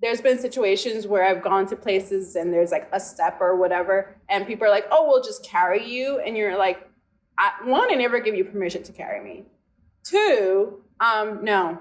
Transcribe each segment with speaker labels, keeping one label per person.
Speaker 1: there's been situations where I've gone to places and there's like a step or whatever, and people are like, oh, we'll just carry you. And you're like, one, I never give you permission to carry me. Two, no.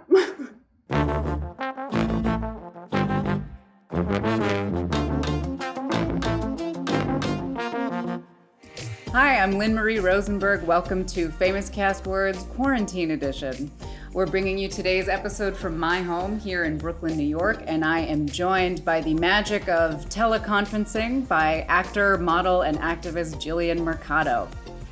Speaker 2: Hi, I'm Lynn Marie Rosenberg. Welcome to Famous Cast Words Quarantine Edition. We're bringing you today's episode from my home here in Brooklyn, New York, and I am joined by the magic of teleconferencing by actor, model, and activist Jillian Mercado.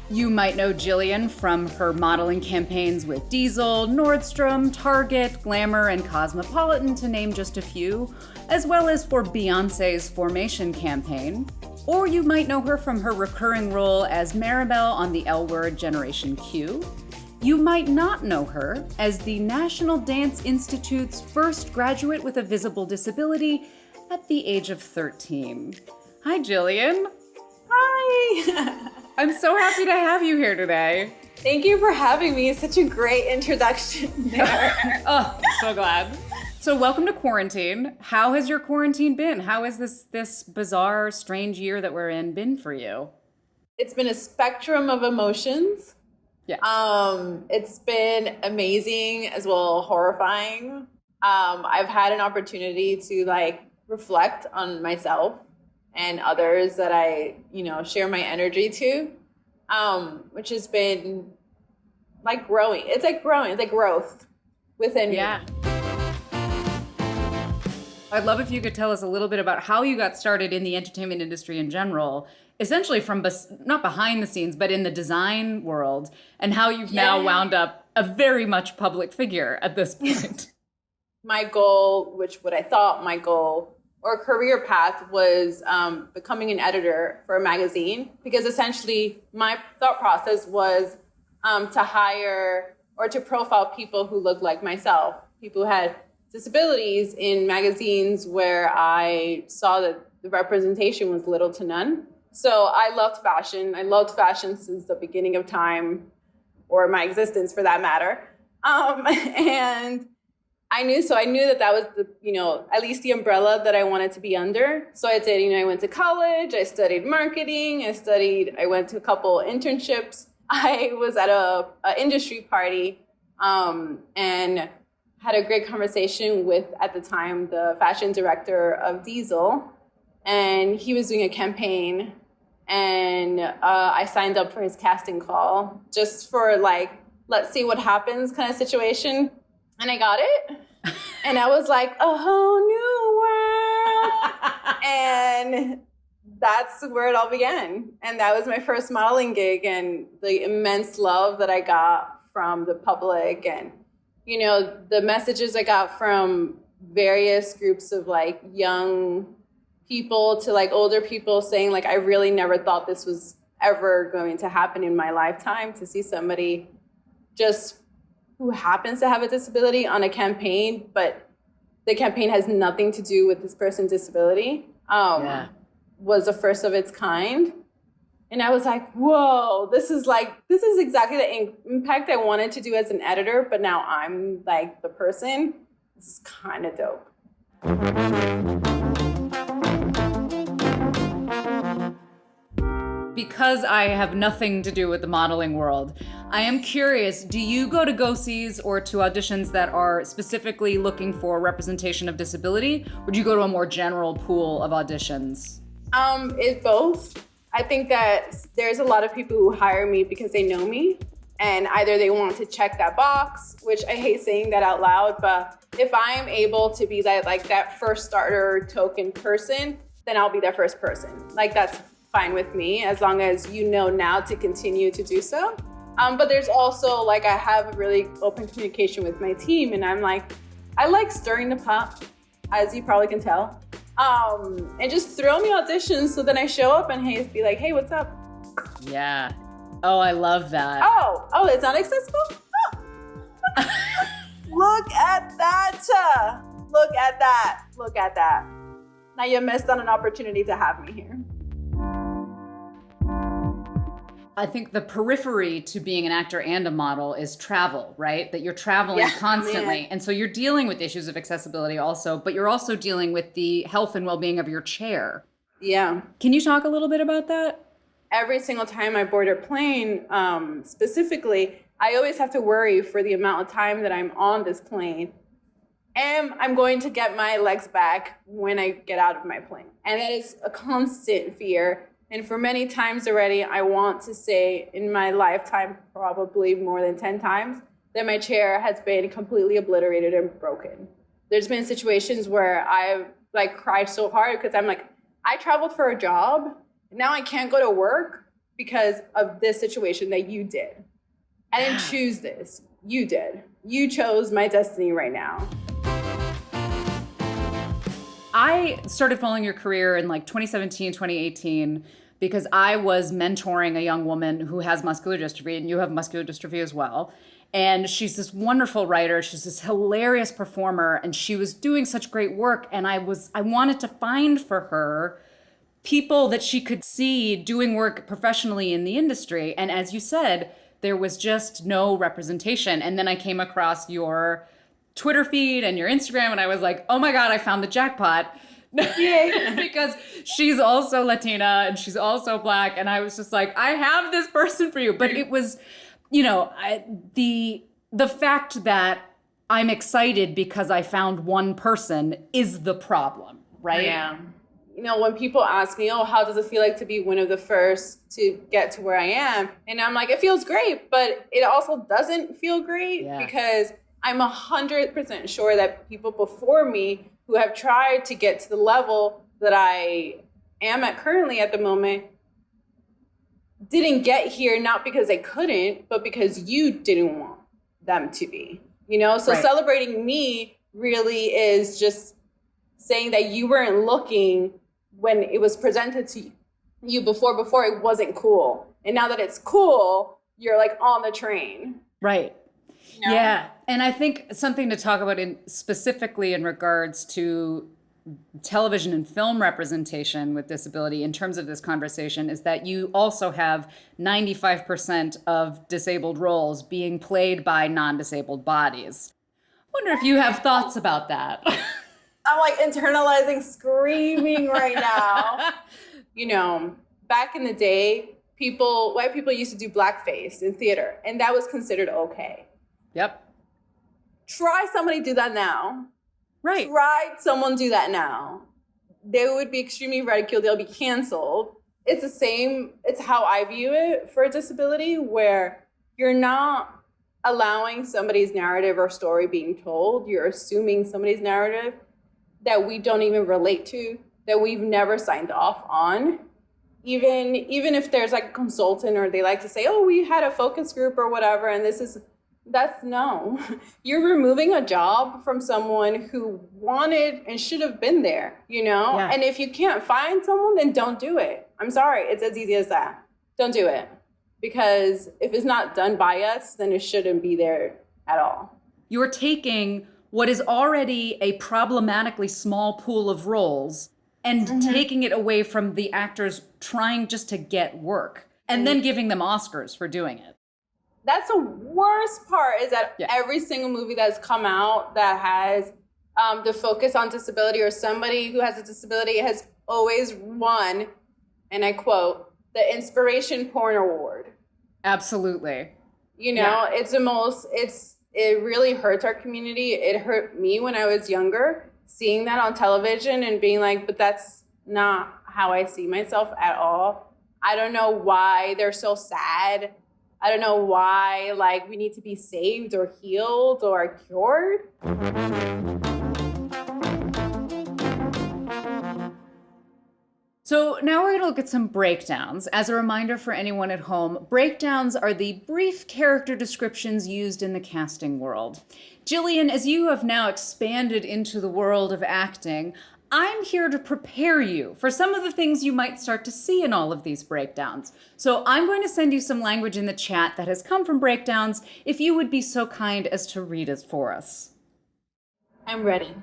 Speaker 2: You might know Jillian from her modeling campaigns with Diesel, Nordstrom, Target, Glamour, and Cosmopolitan, to name just a few, as well as for Beyoncé's Formation campaign. Or you might know her from her recurring role as Maribel on the L Word Generation Q. You might not know her as the National Dance Institute's first graduate with a visible disability at the age of 13. Hi, Jillian.
Speaker 1: Hi.
Speaker 2: I'm so happy to have you here today.
Speaker 1: Thank you for having me. Such a great introduction there.
Speaker 2: Oh, I'm so glad. So welcome to quarantine. How has your quarantine been? How has this bizarre, strange year that we're in been for you?
Speaker 1: It's been a spectrum of emotions.
Speaker 2: Yes.
Speaker 1: It's been amazing as well horrifying. I've had an opportunity to reflect on myself and others that I, share my energy to, which has been growing. It's like growing. It's like growth within me.
Speaker 2: I'd love if you could tell us a little bit about how you got started in the entertainment industry in general, essentially from not behind the scenes, but in the design world, and how you've now wound up a very much public figure at this point.
Speaker 1: My goal, what I thought my goal or career path was becoming an editor for a magazine, because essentially my thought process was to hire or to profile people who looked like myself, people who had disabilities in magazines where I saw that the representation was little to none. So I loved fashion. I loved fashion since the beginning of time, or my existence for that matter. And I knew that was at least the umbrella that I wanted to be under. So I did, I went to college, I studied marketing, I went to a couple internships. I was at a industry party and had a great conversation with, at the time, the fashion director of Diesel. And he was doing a campaign, and I signed up for his casting call just for let's see what happens kind of situation. And I got it. And I was like, a whole new world. And that's where it all began. And that was my first modeling gig, and the immense love that I got from the public, and the messages I got from various groups of young people to older people saying I really never thought this was ever going to happen in my lifetime, to see somebody just who happens to have a disability on a campaign, but the campaign has nothing to do with this person's disability, was the first of its kind. And I was like, whoa, this is exactly the impact I wanted to do as an editor, but now I'm the person. This is kind of dope.
Speaker 2: Because I have nothing to do with the modeling world, I am curious, do you go to go-sees or to auditions that are specifically looking for representation of disability, or do you go to a more general pool of auditions?
Speaker 1: It's both. I think that there's a lot of people who hire me because they know me, and either they want to check that box, which I hate saying that out loud, but if I'm able to be that first starter token person, then I'll be that first person. That's fine with me, as long as now to continue to do so. But there's also I have really open communication with my team, and I like stirring the pot, as you probably can tell. And just throw me auditions, so then I show up and be like, hey, what's up?
Speaker 2: Yeah. Oh, I love that.
Speaker 1: Oh, it's not accessible? Oh. Look at that. Look at that. Now you missed on an opportunity to have me here.
Speaker 2: I think the periphery to being an actor and a model is travel, right? That you're traveling constantly.
Speaker 1: Man.
Speaker 2: And so you're dealing with issues of accessibility also, but you're also dealing with the health and well-being of your chair.
Speaker 1: Yeah.
Speaker 2: Can you talk a little bit about that?
Speaker 1: Every single time I board a plane, specifically, I always have to worry for the amount of time that I'm on this plane. And I'm going to get my legs back when I get out of my plane. And that is a constant fear. And for many times already, I want to say in my lifetime, probably more than 10 times, that my chair has been completely obliterated and broken. There's been situations where I've cried so hard because I'm like, I traveled for a job. Now I can't go to work because of this situation that you did. I didn't choose this. You did. You chose my destiny right now.
Speaker 2: I started following your career in 2017, 2018, because I was mentoring a young woman who has muscular dystrophy, and you have muscular dystrophy as well. And she's this wonderful writer. She's this hilarious performer, and she was doing such great work. And I wanted to find for her people that she could see doing work professionally in the industry. And as you said, there was just no representation. And then I came across your Twitter feed and your Instagram, and I was like, oh my God, I found the jackpot.
Speaker 1: Yay.
Speaker 2: Because she's also Latina and she's also Black. And I was just like, I have this person for you. But it was, the fact that I'm excited because I found one person is the problem, right?
Speaker 1: Yeah. When people ask me, oh, how does it feel like to be one of the first to get to where I am? And I'm like, it feels great, but it also doesn't feel great because I'm 100% sure that people before me who have tried to get to the level that I am at currently at the moment didn't get here, not because they couldn't, but because you didn't want them to be, So celebrating me really is just saying that you weren't looking when it was presented to you before it wasn't cool. And now that it's cool, you're on the train.
Speaker 2: Right. Yeah. And I think something to talk about specifically in regards to television and film representation with disability in terms of this conversation is that you also have 95% of disabled roles being played by non-disabled bodies. I wonder if you have thoughts about that.
Speaker 1: I'm internalizing screaming right now. Back in the day, white people used to do blackface in theater, and that was considered okay.
Speaker 2: Yep.
Speaker 1: Try somebody do that now.
Speaker 2: Right.
Speaker 1: Try someone do that now. They would be extremely ridiculed. They'll be canceled. It's the same. It's how I view it for a disability, where you're not allowing somebody's narrative or story being told. You're assuming somebody's narrative that we don't even relate to, that we've never signed off on. Even if there's a consultant or they like to say, oh, we had a focus group or whatever, and that's no. You're removing a job from someone who wanted and should have been there, Yeah. And if you can't find someone, then don't do it. I'm sorry. It's as easy as that. Don't do it. Because if it's not done by us, then it shouldn't be there at all.
Speaker 2: You're taking what is already a problematically small pool of roles and taking it away from the actors trying just to get work and then giving them Oscars for doing it.
Speaker 1: That's the worst part is that every single movie that's come out that has the focus on disability or somebody who has a disability has always won, and I quote, the Inspiration Porn Award.
Speaker 2: Absolutely.
Speaker 1: It really hurts our community. It hurt me when I was younger, seeing that on television and being like, but that's not how I see myself at all. I don't know why they're so sad. I don't know why, we need to be saved or healed or cured.
Speaker 2: So now we're going to look at some breakdowns. As a reminder for anyone at home, breakdowns are the brief character descriptions used in the casting world. Jillian, as you have now expanded into the world of acting, I'm here to prepare you for some of the things you might start to see in all of these breakdowns. So I'm going to send you some language in the chat that has come from breakdowns, if you would be so kind as to read it for us.
Speaker 1: I'm ready.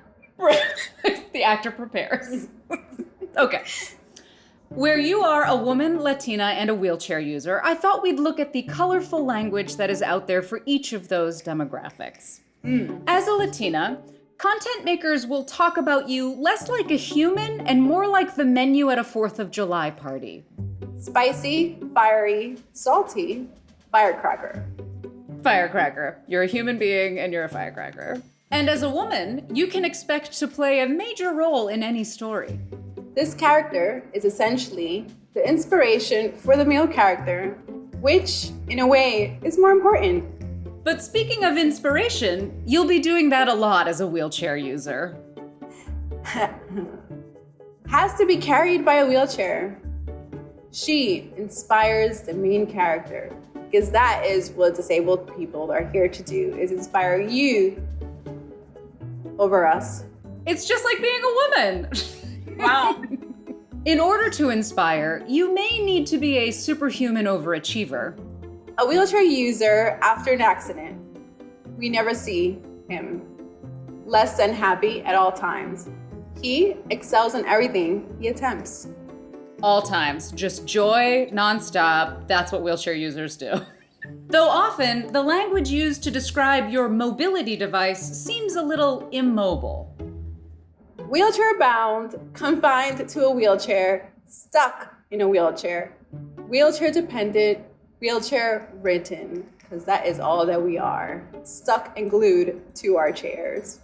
Speaker 2: The actor prepares. Okay. Where you are a woman, Latina, and a wheelchair user, I thought we'd look at the colorful language that is out there for each of those demographics. As a Latina, content makers will talk about you less like a human and more like the menu at a 4th of July party.
Speaker 1: Spicy, fiery, salty, firecracker.
Speaker 2: Firecracker. You're a human being and you're a firecracker. And as a woman, you can expect to play a major role in any story.
Speaker 1: This character is essentially the inspiration for the male character, which, in a way, is more important.
Speaker 2: But speaking of inspiration, you'll be doing that a lot as a wheelchair user.
Speaker 1: Has to be carried by a wheelchair. She inspires the main character, because that is what disabled people are here to do, is inspire you over us.
Speaker 2: It's just like being a woman.
Speaker 1: Wow.
Speaker 2: In order to inspire, you may need to be a superhuman overachiever.
Speaker 1: A wheelchair user after an accident, we never see him less than happy at all times. He excels in everything he attempts.
Speaker 2: All times, just joy, nonstop. That's what wheelchair users do. Though often, the language used to describe your mobility device seems a little immobile.
Speaker 1: Wheelchair bound, confined to a wheelchair, stuck in a wheelchair. Wheelchair dependent, wheelchair ridden, because that is all that we are. Stuck and glued to our chairs.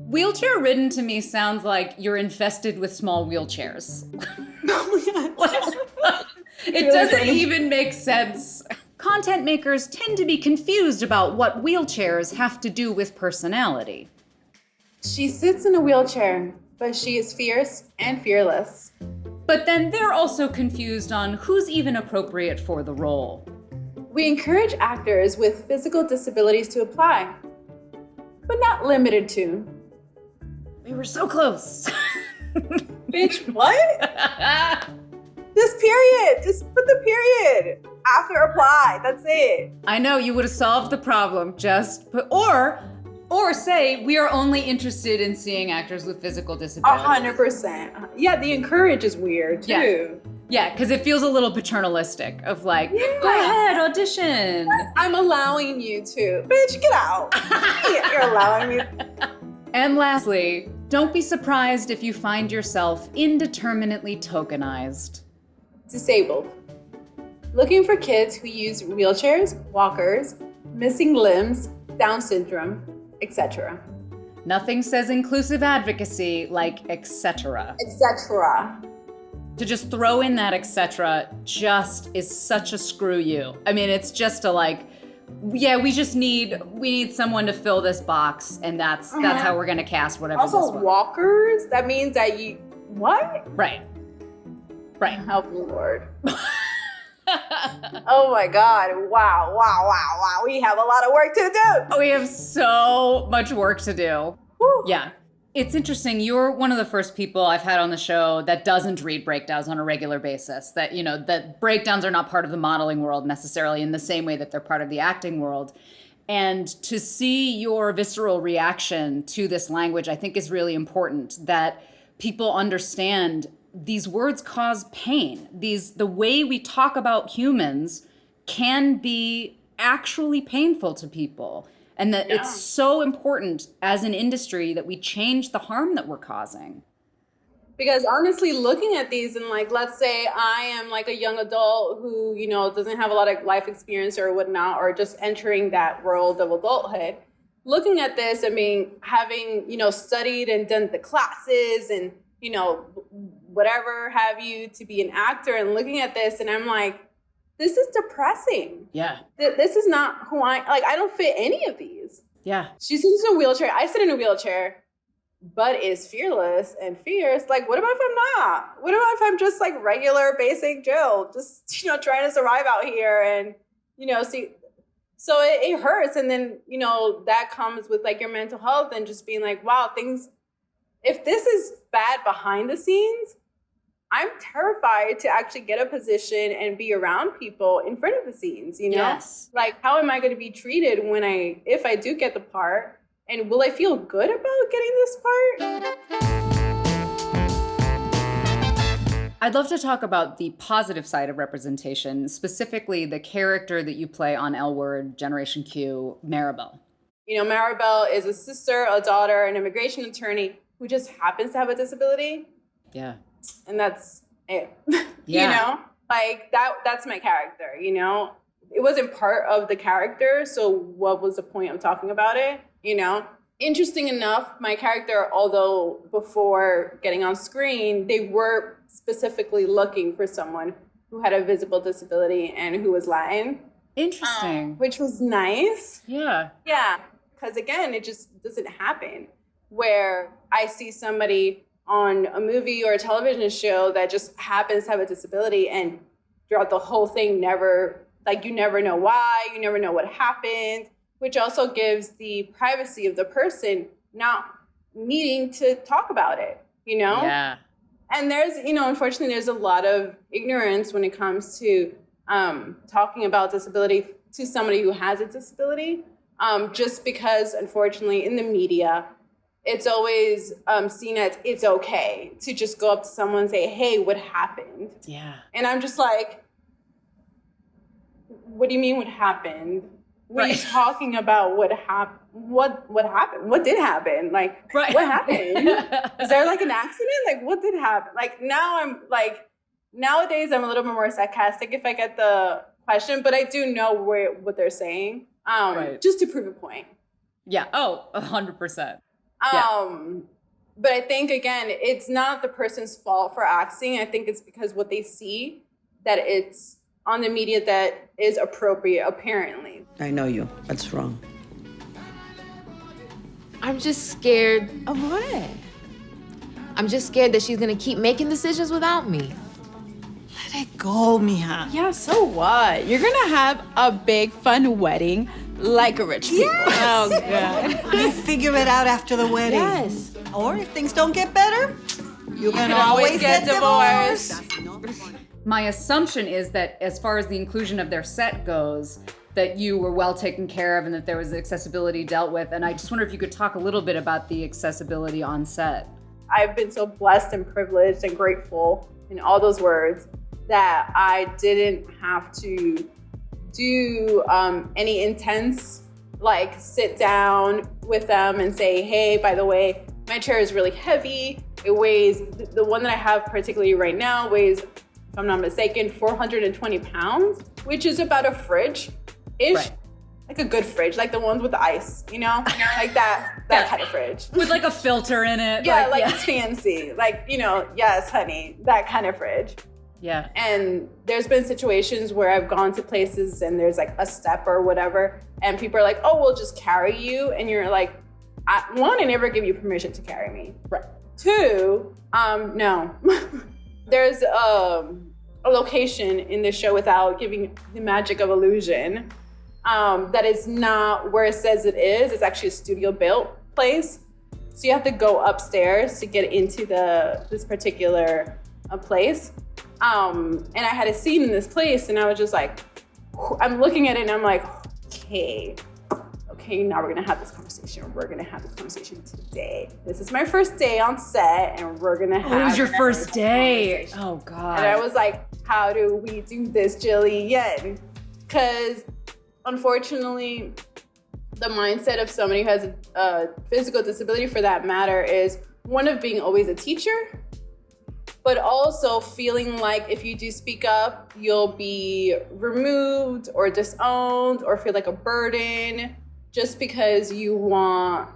Speaker 2: Wheelchair ridden to me sounds like you're infested with small wheelchairs. It doesn't even make sense. Content makers tend to be confused about what wheelchairs have to do with personality.
Speaker 1: She sits in a wheelchair, but she is fierce and fearless.
Speaker 2: But then they're also confused on who's even appropriate for the role.
Speaker 1: We encourage actors with physical disabilities to apply, but not limited to.
Speaker 2: We were so close.
Speaker 1: Bitch, what? Just period. Just put the period after apply. That's it.
Speaker 2: I know you would have solved the problem. Just put, or say we are only interested in seeing actors with physical disabilities.
Speaker 1: 100%. Yeah, the encourage is weird too.
Speaker 2: Yeah, because it feels a little paternalistic of like, go ahead, audition.
Speaker 1: I'm allowing you to. Bitch, get out. You're allowing me.
Speaker 2: And lastly, don't be surprised if you find yourself indeterminately tokenized.
Speaker 1: Disabled. Looking for kids who use wheelchairs, walkers, missing limbs, Down syndrome, etc.
Speaker 2: Nothing says inclusive advocacy like etc.
Speaker 1: Etc.
Speaker 2: To just throw in that etc. just is such a screw you. I mean, it's just a like, yeah, we need someone to fill this box, and that's how we're gonna cast whatever.
Speaker 1: Also,
Speaker 2: this
Speaker 1: walkers. That means that you what?
Speaker 2: Right.
Speaker 1: Help me, Lord. Oh my God! Wow! We have a lot of work to do.
Speaker 2: We have so much work to do.
Speaker 1: Whew.
Speaker 2: Yeah. It's interesting. You're one of the first people I've had on the show that doesn't read breakdowns on a regular basis. That, you know, that breakdowns are not part of the modeling world necessarily in the same way that they're part of the acting world. And to see your visceral reaction to this language, I think is really important, that people understand these words cause pain. The way we talk about humans can be actually painful to people. And that it's so important as an industry that we change the harm that we're causing.
Speaker 1: Because honestly, looking at these and like, let's say I am like a young adult who, you know, doesn't have a lot of life experience or whatnot, or just entering that world of adulthood, looking at this, I mean, having, you know, studied and done the classes and, you know, whatever have you to be an actor, and looking at this and I'm like, this is depressing.
Speaker 2: Yeah.
Speaker 1: This is not who I don't fit any of these.
Speaker 2: Yeah.
Speaker 1: She sits in a wheelchair. I sit in a wheelchair, but is fearless and fierce. Like, what about if I'm not? What about if I'm just like regular, basic Jill, just, you know, trying to survive out here and, you know, see. So it hurts. And then, you know, that comes with like your mental health and just being like, wow, if this is bad behind the scenes, I'm terrified to actually get a position and be around people in front of the scenes, you know?
Speaker 2: Yes.
Speaker 1: Like, how am I going to be treated if I do get the part? And will I feel good about getting this part?
Speaker 2: I'd love to talk about the positive side of representation, specifically the character that you play on L Word, Generation Q, Maribel.
Speaker 1: You know, Maribel is a sister, a daughter, an immigration attorney who just happens to have a disability.
Speaker 2: Yeah.
Speaker 1: And that's it.
Speaker 2: Yeah.
Speaker 1: You know, like that's my character, you know? It wasn't part of the character, so what was the point of talking about it, you know? Interesting enough, my character, although before getting on screen, they were specifically looking for someone who had a visible disability and who was Latin.
Speaker 2: Interesting.
Speaker 1: Which was nice.
Speaker 2: Yeah.
Speaker 1: Yeah, because again, it just doesn't happen where I see somebody on a movie or a television show that just happens to have a disability, and throughout the whole thing you never know why, you never know what happened, which also gives the privacy of the person not needing to talk about it, you know?
Speaker 2: Yeah.
Speaker 1: And there's, you know, unfortunately, there's a lot of ignorance when it comes to talking about disability to somebody who has a disability, just because, unfortunately, in the media, it's always seen as it's okay to just go up to someone and say, hey, what happened?
Speaker 2: Yeah.
Speaker 1: And I'm just like, what do you mean what happened? What are you talking about? What happened? What happened? What did happen? Like, what happened? Is there like an accident? Like, what did happen? Like, now I'm like, nowadays I'm a little bit more sarcastic if I get the question, but I do know what they're saying, just to prove a point.
Speaker 2: Yeah. Oh, 100%.
Speaker 1: But I think, again, it's not the person's fault for asking. I think it's because what they see, that it's on the media that is appropriate, apparently.
Speaker 3: I know you. What's wrong?
Speaker 4: I'm just scared. Of what? I'm just scared that she's gonna keep making decisions without me.
Speaker 3: Let it go, mija.
Speaker 5: Yeah, so what? You're gonna have a big, fun wedding like a rich people.
Speaker 3: Yes.
Speaker 5: Oh, God.
Speaker 3: You'll figure it out after the wedding.
Speaker 4: Yes.
Speaker 3: Or if things don't get better, you can always get divorced.
Speaker 2: My assumption is that as far as the inclusion of their set goes, that you were well taken care of and that there was accessibility dealt with. And I just wonder if you could talk a little bit about the accessibility on set.
Speaker 1: I've been so blessed and privileged and grateful in all those words that I didn't have to do any intense, like, sit down with them and say, hey, by the way, my chair is really heavy. It weighs, the one that I have particularly right now weighs, if I'm not mistaken, 420 pounds, which is about a fridge-ish.
Speaker 2: Right.
Speaker 1: Like a good fridge, like the ones with the ice, you know? Like that kind of fridge.
Speaker 2: With like a filter in it.
Speaker 1: Yeah, it's fancy. Like, you know, yes, honey, that kind of fridge.
Speaker 2: Yeah.
Speaker 1: And there's been situations where I've gone to places and there's like a step or whatever, and people are like, oh, we'll just carry you. And you're like, one, I never give you permission to carry me.
Speaker 2: Right.
Speaker 1: Two, no. There's a location in this show, without giving the magic of illusion, that is not where it says it is. It's actually a studio built place. So you have to go upstairs to get into this particular place. And I had a scene in this place, and I was just like, I'm looking at it and I'm like, okay, now we're gonna have this conversation. We're gonna have this conversation today. This is my first day on set, and we're gonna have.
Speaker 2: Oh, it was your first day. Oh, God.
Speaker 1: And I was like, how do we do this, Jillian? Because unfortunately, the mindset of somebody who has a physical disability, for that matter, is one of being always a teacher, but also feeling like if you do speak up, you'll be removed or disowned or feel like a burden just because you want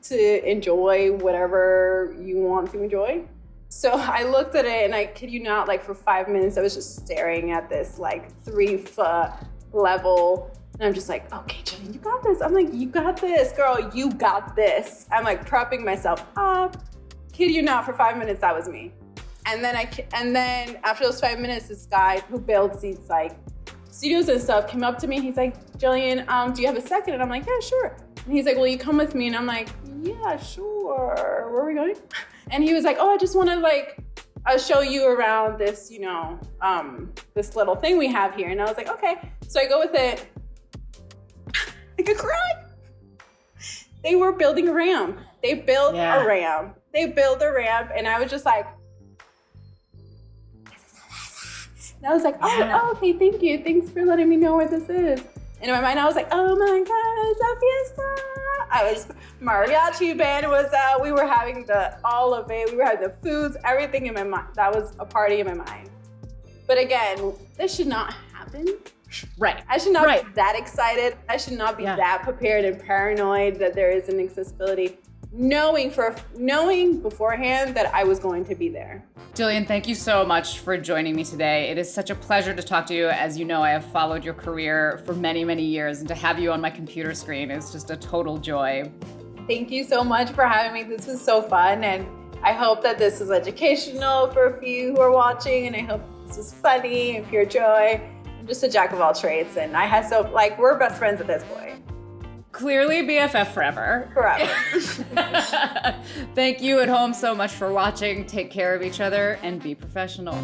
Speaker 1: to enjoy whatever you want to enjoy. So I looked at it, and I kid you not, like for 5 minutes, I was just staring at this like 3-foot level. And I'm just like, okay, Jenny, you got this. I'm like, you got this, girl, you got this. I'm like propping myself up. Kid you not, for 5 minutes, that was me. And then after those 5 minutes, this guy who builds these like studios and stuff came up to me. He's like, Jillian, do you have a second? And I'm like, yeah, sure. And he's like, will you come with me? And I'm like, yeah, sure. Where are we going? And he was like, oh, I just want to like, I'll show you around this, you know, this little thing we have here. And I was like, okay. So I go with it. I could cry. They were building a ramp. They built a ramp. And I was just like, And I was like, oh, okay, thank you. Thanks for letting me know where this is. And in my mind, I was like, oh my God, it's a fiesta. Mariachi band was out. We were having all of it. We were having the foods, everything in my mind. That was a party in my mind. But again, this should not happen.
Speaker 2: Right.
Speaker 1: I should not be that excited. I should not be that prepared and paranoid that there is an accessibility, knowing beforehand that I was going to be there.
Speaker 2: Jillian, thank you so much for joining me today. It is such a pleasure to talk to you. As you know, I have followed your career for many, many years, and to have you on my computer screen is just a total joy.
Speaker 1: Thank you so much for having me. This was so fun, and I hope that this is educational for a few who are watching, and I hope this was funny and pure joy. I'm just a jack of all trades, and we're best friends at this point.
Speaker 2: Clearly BFF forever.
Speaker 1: Forever.
Speaker 2: Thank you at home so much for watching. Take care of each other and be professional.